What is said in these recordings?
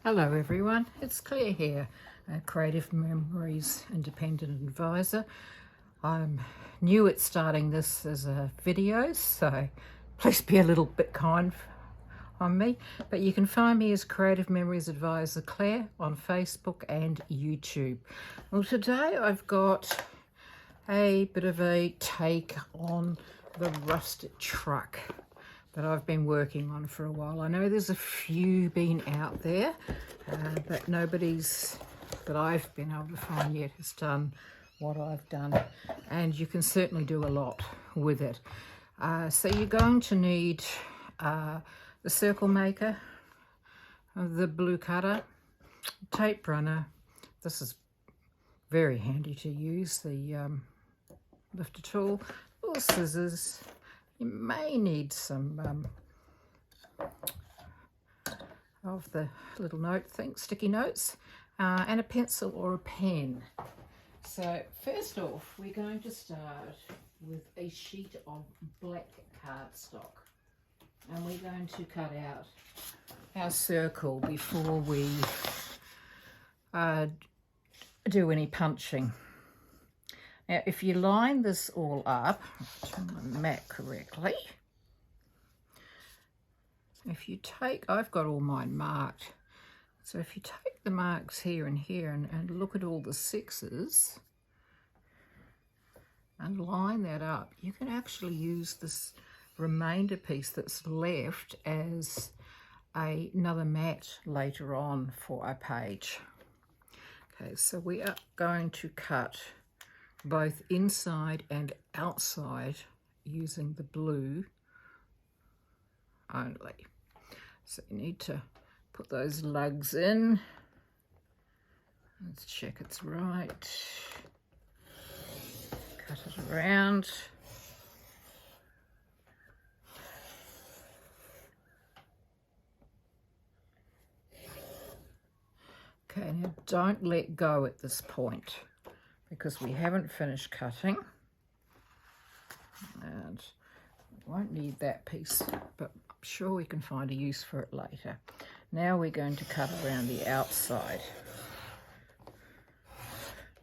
Hello everyone, it's Claire here, a Creative Memories Independent Advisor. I'm new at starting this as a video, so please be a little bit kind on me. But you can find me as Creative Memories Advisor Claire on Facebook and YouTube. Well, today I've got a bit of a take on the Rustic truck that I've been working on for a while. I know there's a few been out there, but nobody's that I've been able to find yet has done what I've done, and you can certainly do a lot with it. So you're going to need the circle maker, the blue cutter, tape runner. This is very handy to use, the lifter tool, little scissors. You may need some of the little note thing, sticky notes, and a pencil or a pen. So first off, we're going to start with a sheet of black cardstock, and we're going to cut out our circle before we do any punching. Now, if you line this all up, turn my mat correctly. If you take, I've got all mine marked. So if you take the marks here and here and look at all the sixes and line that up, you can actually use this remainder piece that's left as another mat later on for a page. Okay, so we are going to cut both inside and outside using the blue only. So you need to put those lugs in. Let's check it's right. Cut it around. Okay, now don't let go at this point, because we haven't finished cutting, and we won't need that piece, but I'm sure we can find a use for it later. Now we're going to cut around the outside.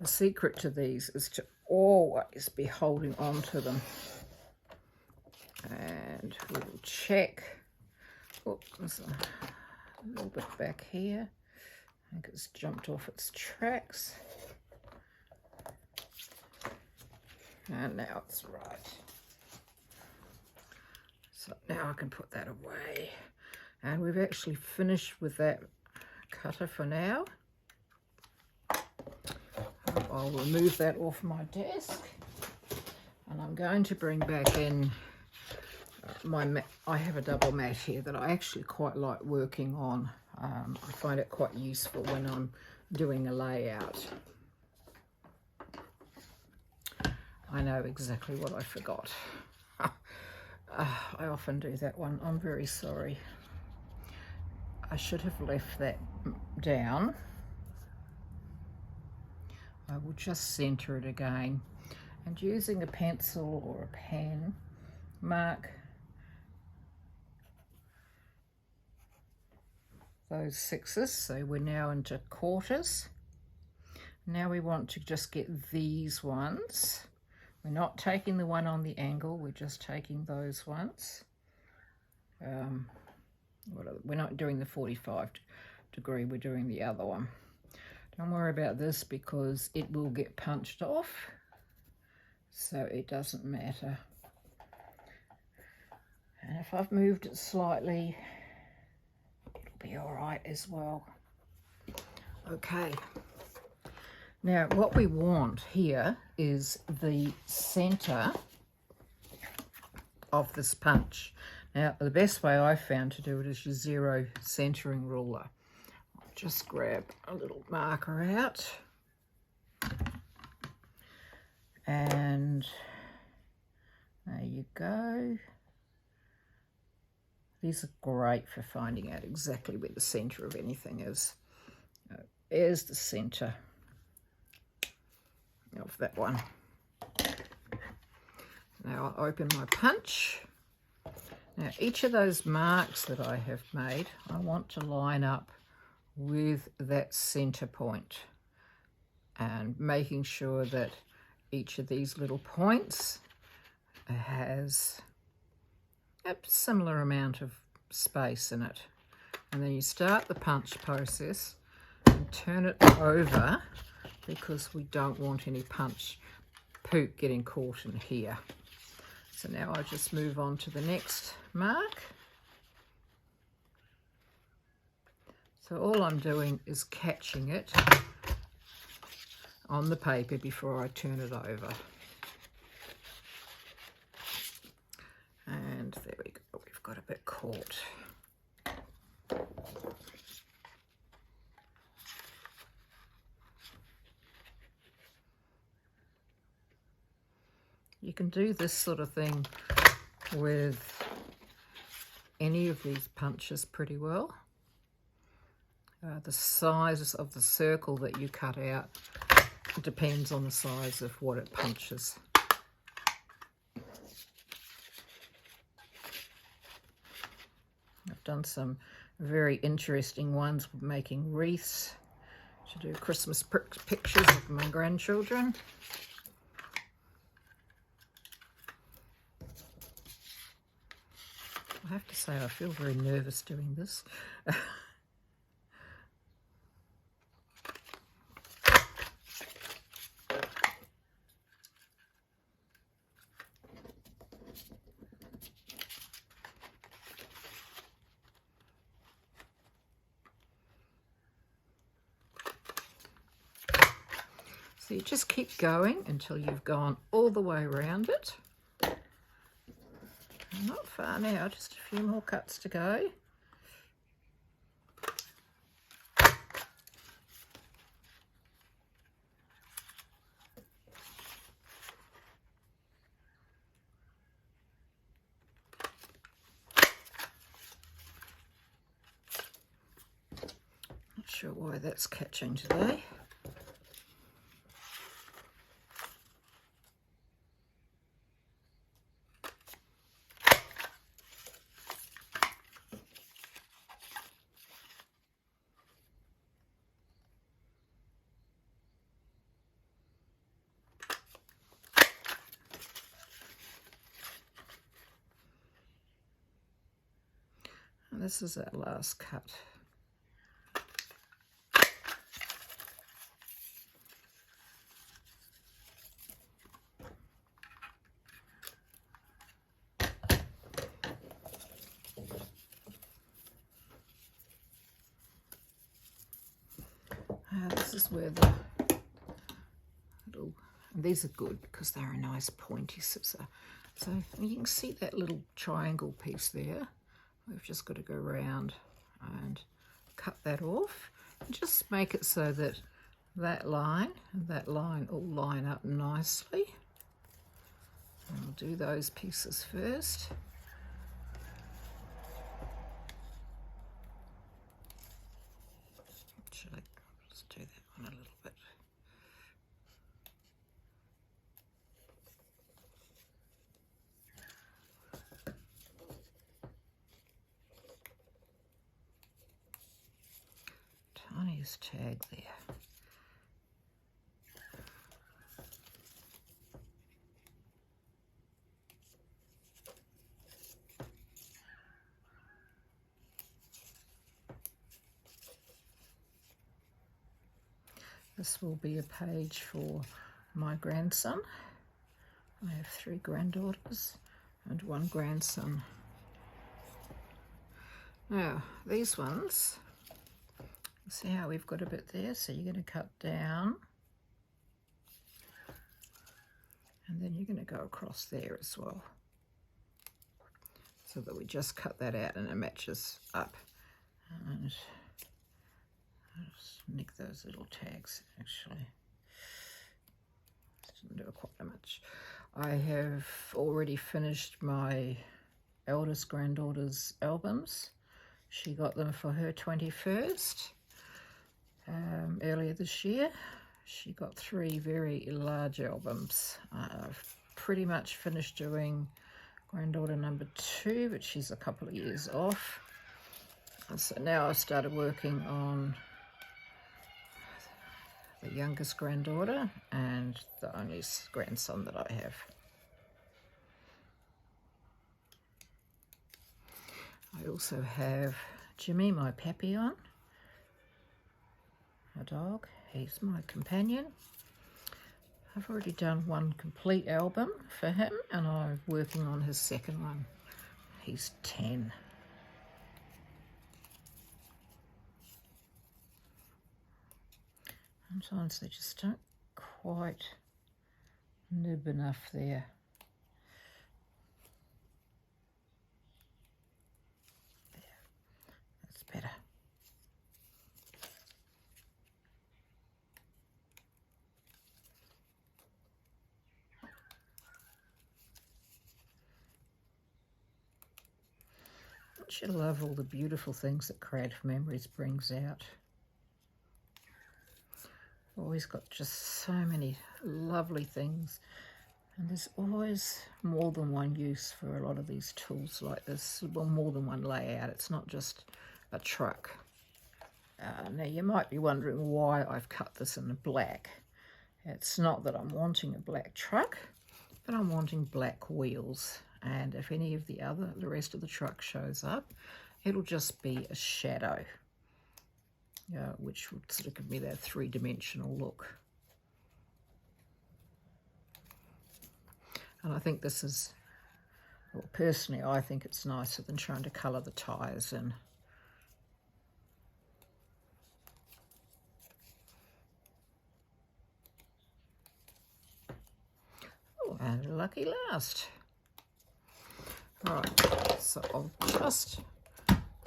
The secret to these is to always be holding on to them. And we'll check. Oh, there's a little bit back here. I think it's jumped off its tracks. And now it's right. So now I can put that away. And we've actually finished with that cutter for now. I'll remove that off my desk. And I'm going to bring back in my mat. I have a double mat here that I actually quite like working on. I find it quite useful when I'm doing a layout. I know exactly what I forgot. I often do that one. I'm very sorry. I should have left that down. I will just center it again, and using a pencil or a pen, mark those sixes. So we're now into quarters. Now we want to just get these ones. We're not taking the one on the angle, we're just taking those ones. We're not doing the 45 degree, we're doing the other one. Don't worry about this because it will get punched off, so it doesn't matter. And if I've moved it slightly, it'll be all right as well. Okay. Now, what we want here is the center of this punch. Now, the best way I've found to do it is your zero centering ruler. I'll just grab a little marker out. And there you go. These are great for finding out exactly where the center of anything is. There's the center of that one. Now I'll open my punch. Now each of those marks that I have made, I want to line up with that center point, and making sure that each of these little points has a similar amount of space in it. And then you start the punch process and turn it over, because we don't want any punch poop getting caught in here. So now I just move on to the next mark. So all I'm doing is catching it on the paper before I turn it over. And there we go, we've got a bit caught. You can do this sort of thing with any of these punches pretty well. The size of the circle that you cut out depends on the size of what it punches. I've done some very interesting ones making wreaths to do Christmas pictures of my grandchildren. I have to say I feel very nervous doing this. So you just keep going until you've gone all the way around it. Not far now, just a few more cuts to go. Not sure why that's catching today. And this is our last cut. This is where the little, these are good because they're a nice pointy scissor. So you can see that little triangle piece there. We've just got to go around and cut that off. And just make it so that that line and that line all line up nicely. And we'll do those pieces first. Actually, let's do that one a little bit. Tiniest tag there. This will be a page for my grandson. I have 3 granddaughters and 1 grandson. Now, these ones, see how we've got a bit there? So you're going to cut down, and then you're going to go across there as well, so that we just cut that out and it matches up. And I'll just nick those little tags, actually. Didn't do quite that much. I have already finished my eldest granddaughter's albums. She got them for her 21st earlier this year. She got 3 very large albums. I've pretty much finished doing granddaughter number 2, but she's a couple of years off. So now I've started working on the youngest granddaughter and the only grandson that I have. I also have Jimmy, my papillon, a dog. He's my companion. I've already done one complete album for him and I'm working on his second one. He's 10. Sometimes they just don't quite nib enough there. That's better. Don't you love all the beautiful things that Creative Memories brings out? Always got just so many lovely things, and there's always more than one use for a lot of these tools like this. Well, more than one layout. It's not just a truck. Now you might be wondering why I've cut this in black. It's not that I'm wanting a black truck, but I'm wanting black wheels, and if any of the rest of the truck shows up, it'll just be a shadow. Which would sort of give me that three-dimensional look. And I think this is, well, personally, I think it's nicer than trying to colour the tyres in. Oh, and lucky last. Right, so I'll just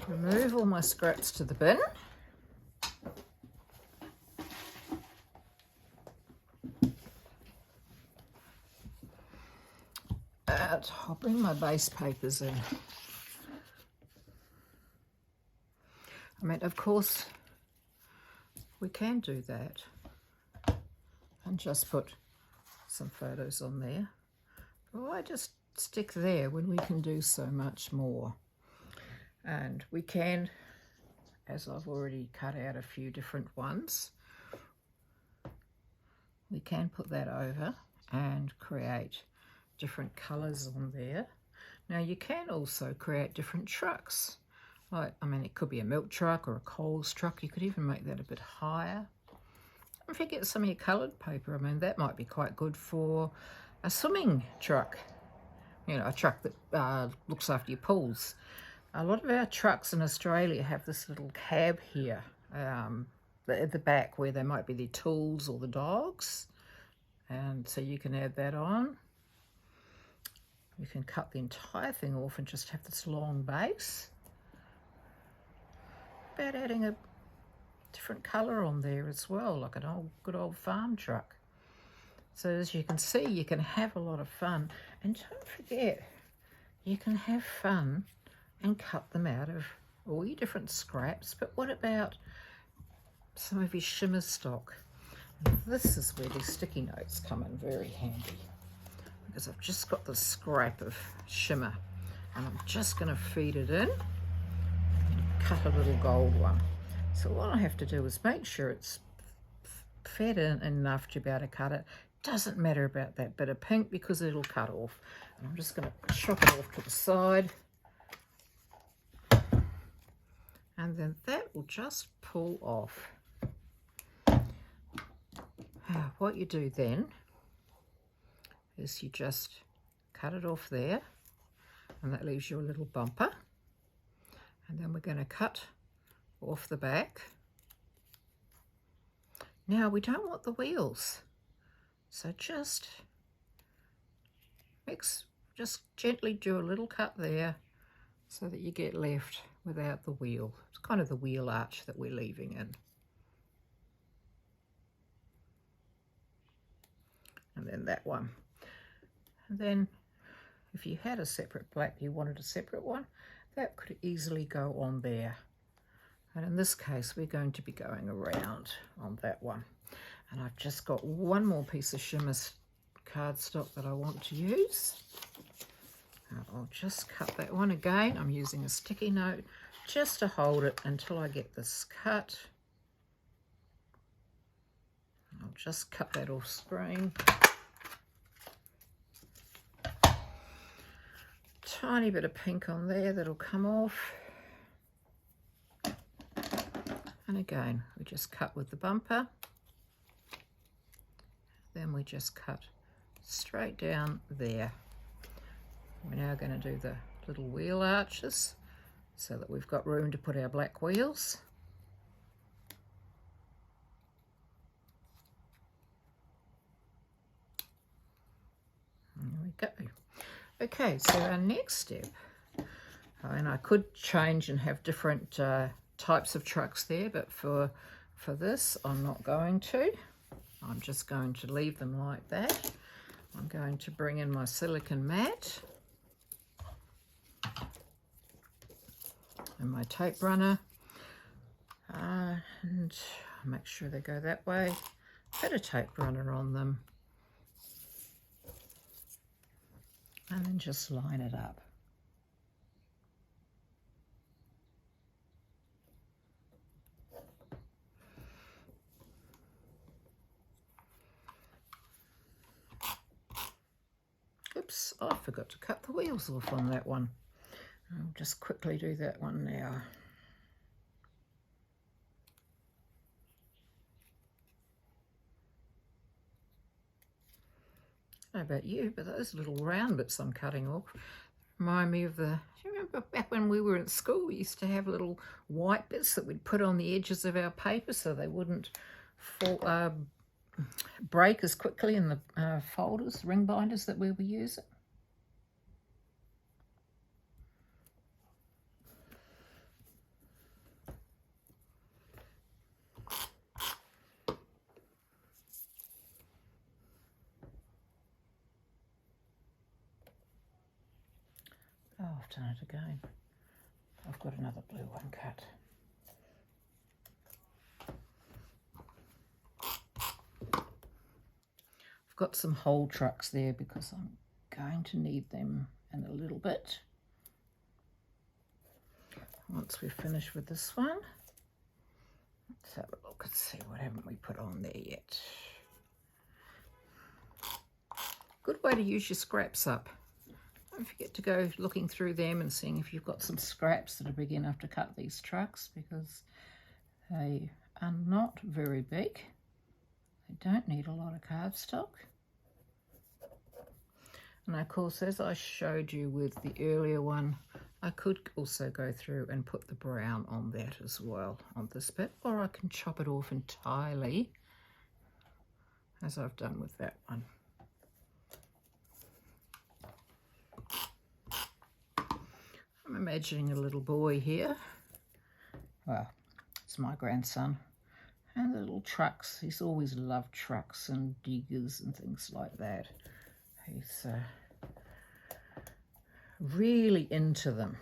remove all my scraps to the bin. I'll bring my base papers in. I mean, of course, we can do that and just put some photos on there. But why just stick there when we can do so much more? And we can, as I've already cut out a few different ones, we can put that over and create different colours on there. Now you can also create different trucks. Like, I mean, it could be a milk truck or a coals truck. You could even make that a bit higher. If you get some of your coloured paper, I mean, that might be quite good for a swimming truck. You know, a truck that looks after your pools. A lot of our trucks in Australia have this little cab here at the back where there might be the tools or the dogs. And so you can add that on. You can cut the entire thing off and just have this long base. About adding a different colour on there as well, like an good old farm truck. So as you can see, you can have a lot of fun. And don't forget, you can have fun and cut them out of all your different scraps. But what about some of your shimmer stock? And this is where these sticky notes come in very handy, because I've just got the scrap of shimmer and I'm just going to feed it in and cut a little gold one. So what I have to do is make sure it's fed in enough to be able to cut it. Doesn't matter about that bit of pink because it'll cut off. And I'm just going to chop it off to the side. And then that will just pull off. What you do then is you just cut it off there, and that leaves you a little bumper. And then we're going to cut off the back. Now we don't want the wheels, so just gently do a little cut there so that you get left without the wheel. It's kind of the wheel arch that we're leaving in. And then that one. And then if you had a separate black, you wanted a separate one, that could easily go on there. And in this case, we're going to be going around on that one. And I've just got one more piece of shimmer cardstock that I want to use. I'll just cut that one again. I'm using a sticky note just to hold it until I get this cut. I'll just cut that off screen. Tiny bit of pink on there, that'll come off. And again, we just cut with the bumper. Then we just cut straight down there. We're now going to do the little wheel arches so that we've got room to put our black wheels. There we go. Okay, so our next step, and I could change and have different types of trucks there, but for this I'm not going to. I'm just going to leave them like that. I'm going to bring in my silicone mat and my tape runner, and make sure they go that way. Put a tape runner on them and then just line it up. Oops, I forgot to cut the wheels off on that one. I'll just quickly do that one now. I don't know about you, but those little round bits I'm cutting off remind me of the, do you remember back when we were at school, we used to have little white bits that we'd put on the edges of our paper so they wouldn't fall, break as quickly in the folders, ring binders that we were using. Oh, I've done it again. I've got another blue one cut. I've got some hole trucks there because I'm going to need them in a little bit. Once we're finished with this one, let's have a look and see what haven't we put on there yet. Good way to use your scraps up. Don't forget to go looking through them and seeing if you've got some scraps that are big enough to cut these trucks, because they are not very big. They don't need a lot of cardstock. And of course, as I showed you with the earlier one, I could also go through and put the brown on that as well, on this bit, or I can chop it off entirely, as I've done with that one. I'm imagining a little boy here. Well, it's my grandson. And the little trucks. He's always loved trucks and diggers and things like that. He's really into them.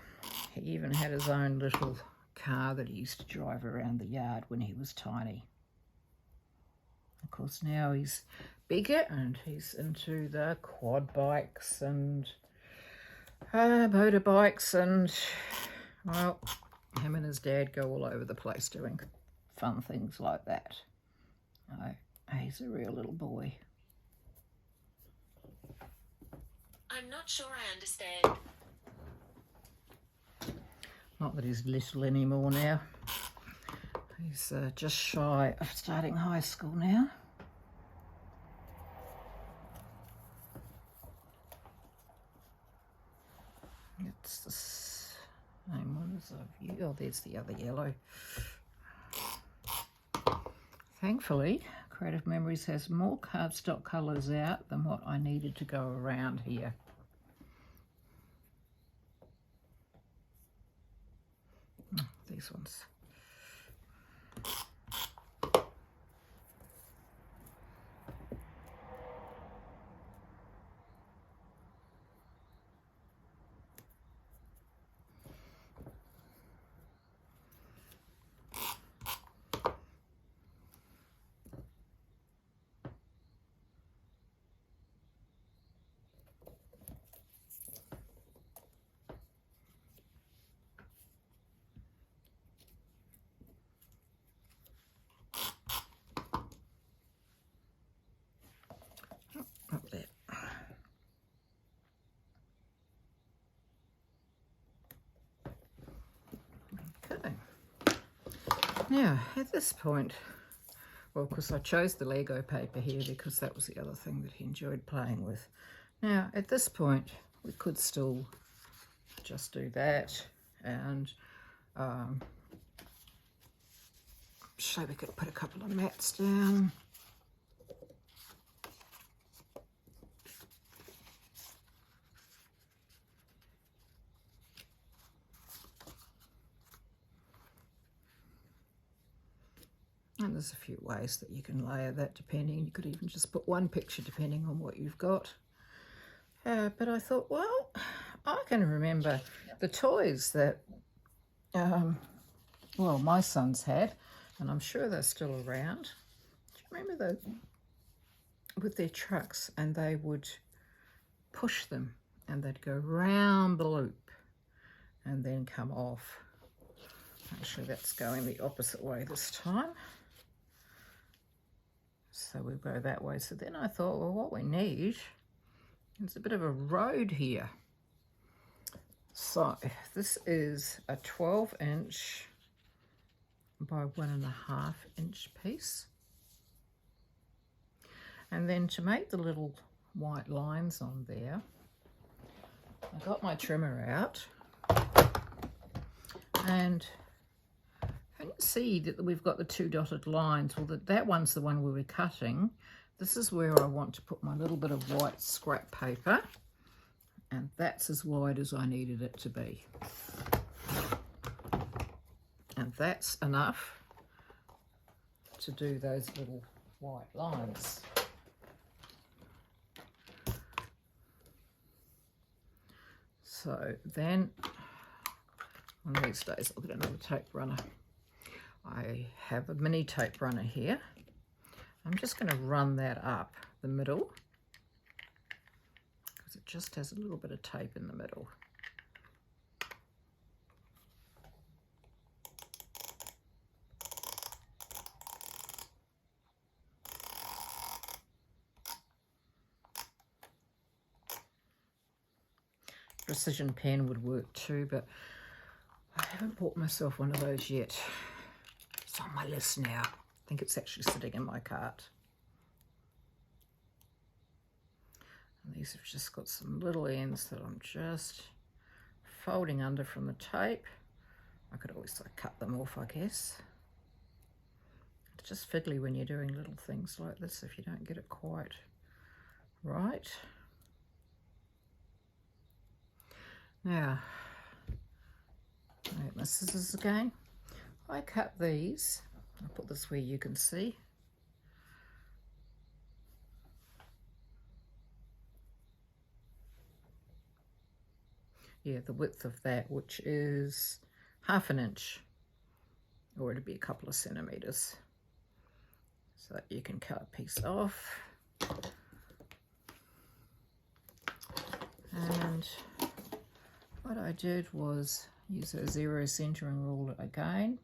He even had his own little car that he used to drive around the yard when he was tiny. Of course, now he's bigger and he's into the quad bikes and motorbikes, and well, him and his dad go all over the place doing fun things like that. He's a real little boy. I'm not sure I understand. Not that he's little anymore now. He's just shy of starting high school now. It's the same one as I've used. Oh, there's the other yellow. Thankfully, Creative Memories has more cardstock colours out than what I needed to go around here. These ones. Now, at this point, well, of course I chose the Lego paper here because that was the other thing that he enjoyed playing with. Now, at this point, we could still just do that, and so we could put a couple of mats down. And there's a few ways that you can layer that depending. You could even just put one picture depending on what you've got. But I thought, well, I can remember the toys that, well, my sons had, and I'm sure they're still around. Do you remember those? With their trucks, and they would push them and they'd go round the loop and then come off. Actually, that's going the opposite way this time. So we'll go that way. So then I thought, well, what we need is a bit of a road here. So this is a 12-inch by 1.5 inch piece. And then to make the little white lines on there, I got my trimmer out, and you can see that we've got the 2 dotted lines. Well, that one's the one we were cutting. This is where I want to put my little bit of white scrap paper, and that's as wide as I needed it to be. And that's enough to do those little white lines. So then, one of these days I'll get another tape runner. I have a mini tape runner here. I'm just going to run that up the middle because it just has a little bit of tape in the middle. Precision pen would work too, but I haven't bought myself one of those yet. It's on my list now. I think it's actually sitting in my cart. And these have just got some little ends that I'm just folding under from the tape. I could always cut them off, I guess. It's just fiddly when you're doing little things like this if you don't get it quite right. Now, I get my scissors again. I cut these. I'll put this where you can see. Yeah, the width of that, which is 1/2 inch, or it'll be a couple of centimeters. So that you can cut a piece off. And what I did was use a 0 centering rule again.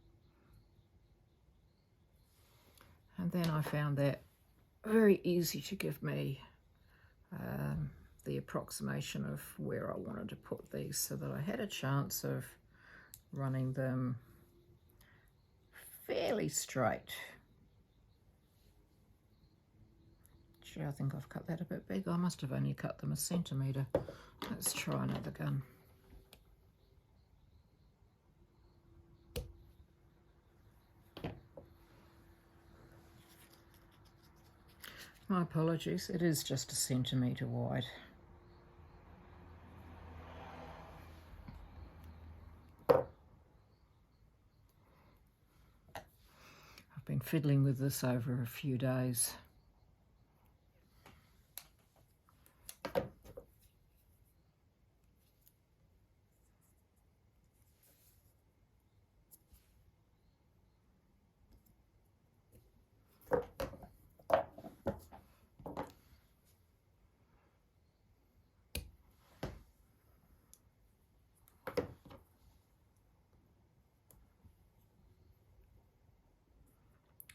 And then I found that very easy to give me the approximation of where I wanted to put these so that I had a chance of running them fairly straight. Actually, I think I've cut that a bit big. I must have only cut them 1 centimetre. Let's try another gun. My apologies, it is just 1 centimetre wide. I've been fiddling with this over a few days.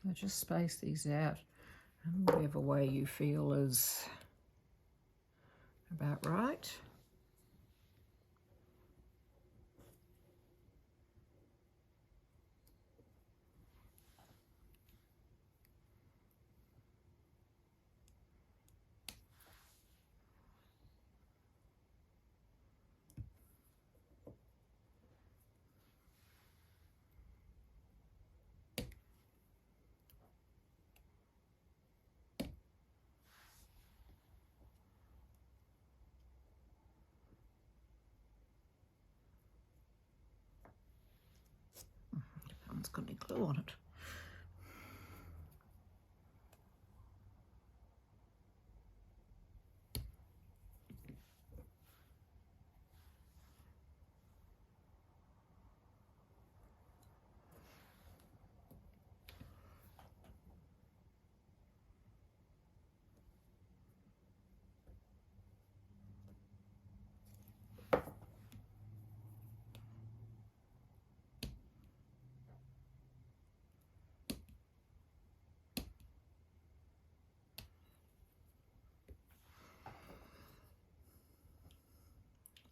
So just space these out in whatever way you feel is about right. one's got any glue on it.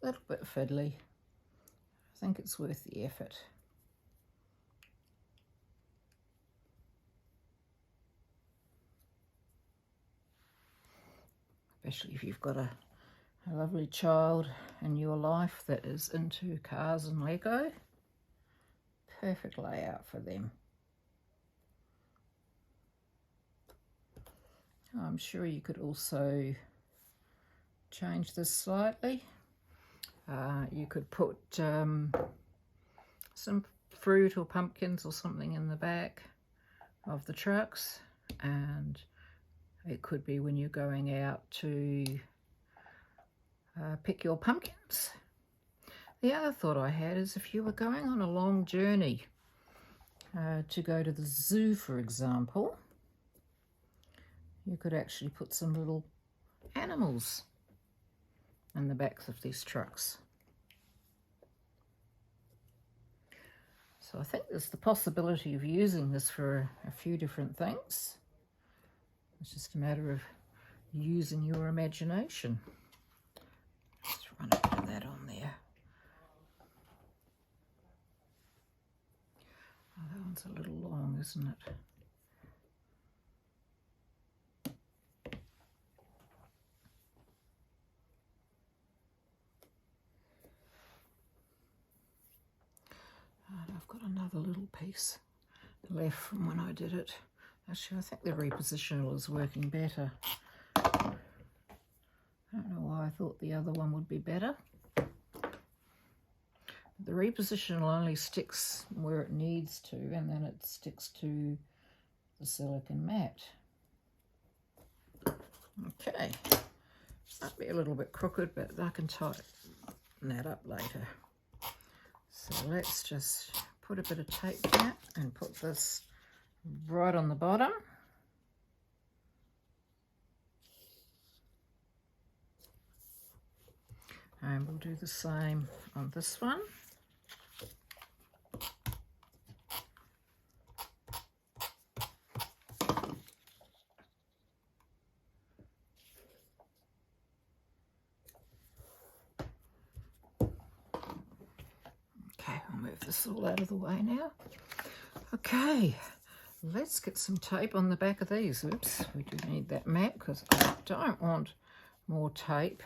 A little bit fiddly. I think it's worth the effort. Especially if you've got a lovely child in your life that is into cars and Lego. Perfect layout for them. I'm sure you could also change this slightly. You could put some fruit or pumpkins or something in the back of the trucks, and it could be when you're going out to pick your pumpkins. The other thought I had is if you were going on a long journey to go to the zoo, for example, you could actually put some little animals in the backs of these trucks. So I think there's the possibility of using this for a few different things. It's just a matter of using your imagination. Just run a bit of that on there. Oh, that one's a little long, isn't it? And I've got another little piece left from when I did it. Actually, I think the repositional is working better. I don't know why I thought the other one would be better. The repositional only sticks where it needs to, and then it sticks to the silicone mat. Okay, might be a little bit crooked, but I can tighten that up later. So let's just put a bit of tape down and put this right on the bottom. And we'll do the same on this one. Okay, I'll move this all out of the way now. Okay, let's get some tape on the back of these. Oops, we do need that mat because I don't want more tape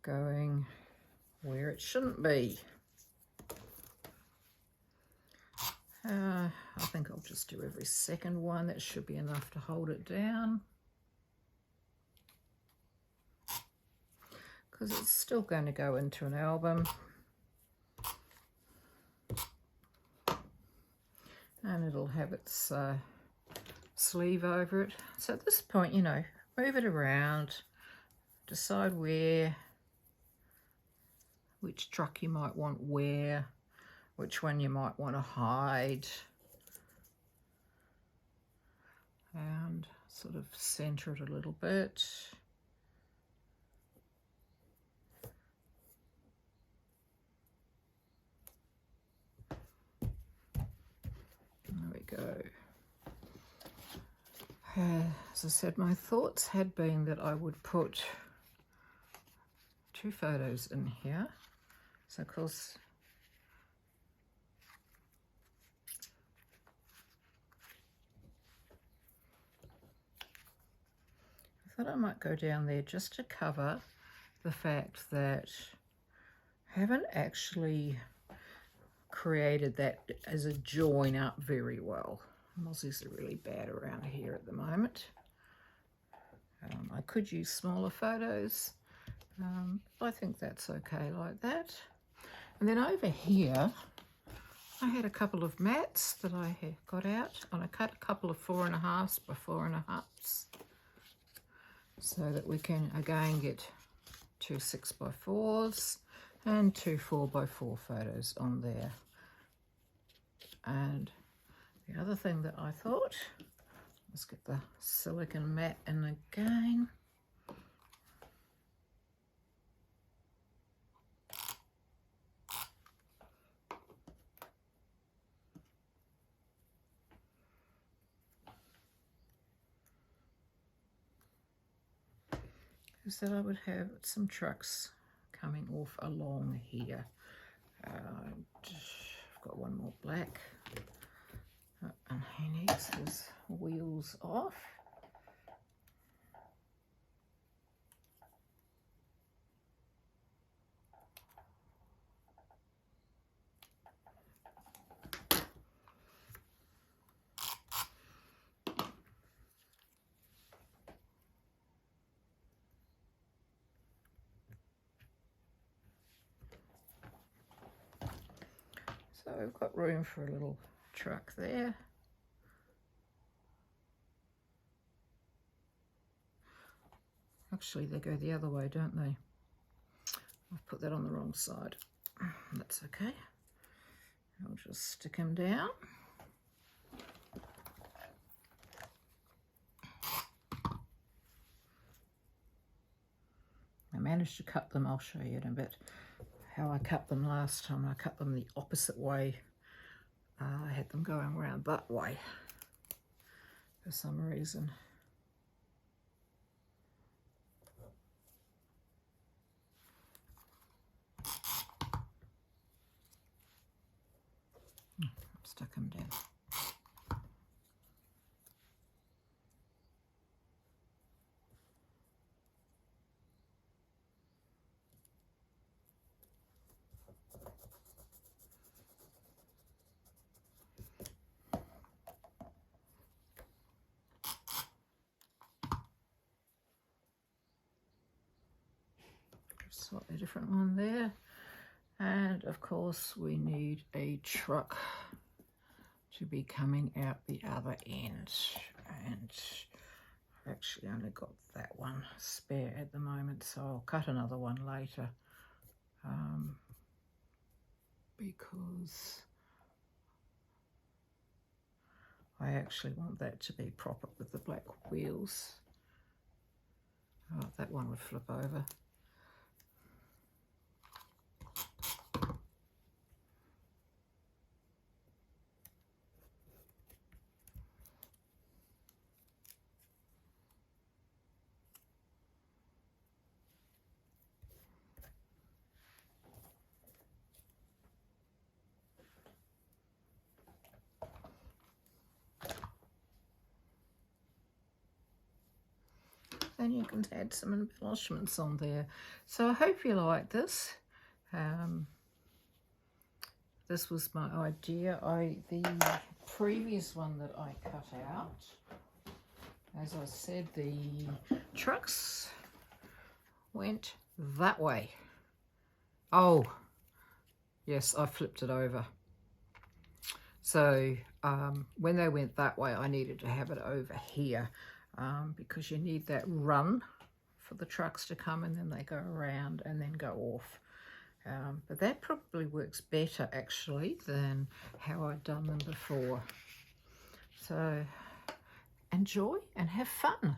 going where it shouldn't be. I think I'll just do every second one. That should be enough to hold it down, because it's still going to go into an album. And it'll have its sleeve over it. So at this point, you know, move it around, decide which truck you might want where, which one you might want to hide, and sort of center it a little bit. There we go. As I said, my thoughts had been that I would put 2 photos in here. So of course, I thought I might go down there just to cover the fact that I haven't actually created that as a join up very well. Mozzies are really bad around here at the moment. I could use smaller photos. I think that's okay like that. And then over here, I had a couple of mats that I had got out, and I cut a couple of 4.5s by 4.5s so that we can again get 2 6x4s and 2 4x4 photos on there. And the other thing that I thought, let's get the silicone mat in again. Is that I would have some trucks coming off along here. I've got one more black, and he needs his wheels off. So we've got room for a little truck there. Actually, they go the other way, don't they? I've put that on the wrong side. That's okay. I'll just stick them down. I managed to cut them. I'll show you in a bit how I cut them last time. I cut them the opposite way. I had them going around that way for some reason. Stuck them down. Slightly different one there. And of course we need a truck to be coming out the other end, and I've actually only got that one spare at the moment, so I'll cut another one later, because I actually want that to be proper with the black wheels. Oh, that one would flip over. Then you can add some embellishments on there. So I hope you like this. This was my idea. The previous one that I cut out, as I said, the trucks went that way. Oh, yes, I flipped it over. So when they went that way, I needed to have it over here. Because you need that run for the trucks to come, and then they go around and then go off. But that probably works better actually than how I'd done them before. So enjoy and have fun.